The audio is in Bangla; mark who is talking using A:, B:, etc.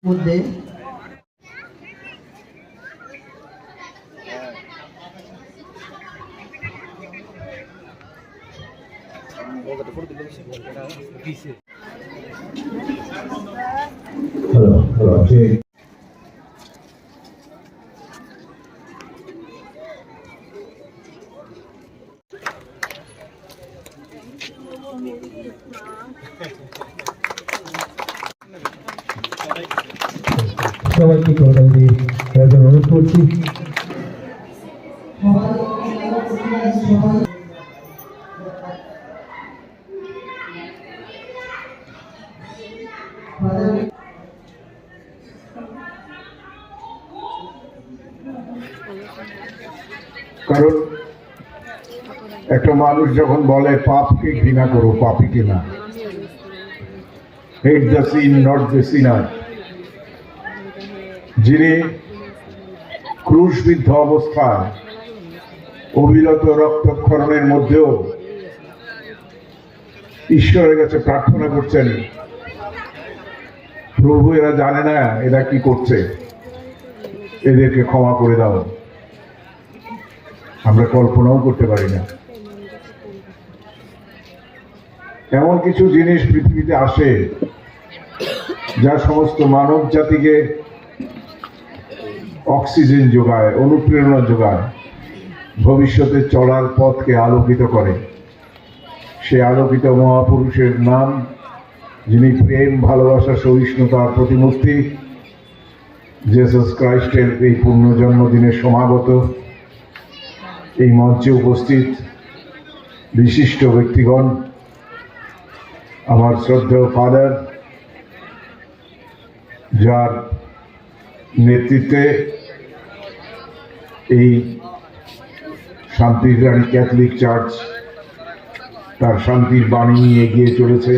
A: মধ্যে
B: সবাইকে করবেন দিয়ে অনুরোধ করছি।
C: কারণ একটা মানুষ যখন বলে পাপকে ঘৃণা করো, পাপীকে না, hate the sin not the sinner, যিনি ক্রুশবিদ্ধ অবস্থায় অবিরত রক্তক্ষরণের মধ্যেও ঈশ্বরের কাছে প্রার্থনা করছেন, প্রভু এরা জানে না এরা কি করছে, এদেরকে ক্ষমা করে দাও। আমরা কল্পনাও করতে পারি না এমন কিছু জিনিস পৃথিবীতে আসে যা সমস্ত মানব জাতিকে অক্সিজেন যোগায়, অনুপ্রেরণা যোগায়, ভবিষ্যতে চলার পথকে আলোকিত করে। সে আলোকিত মহাপুরুষের নাম, যিনি প্রেম, ভালোবাসা, সহিষ্ণুতার প্রতিমূর্তি, জেসাস ক্রাইস্টের এই পূর্ণ জন্মদিনে সমাগত এই মঞ্চে উপস্থিত বিশিষ্ট ব্যক্তিগণ, আমার শ্রদ্ধেয় ফাদার, যার নেতৃত্বে এই শান্তির রানী ক্যাথলিক চার্চ তার শান্তির বাণী নিয়ে এগিয়ে চলেছে,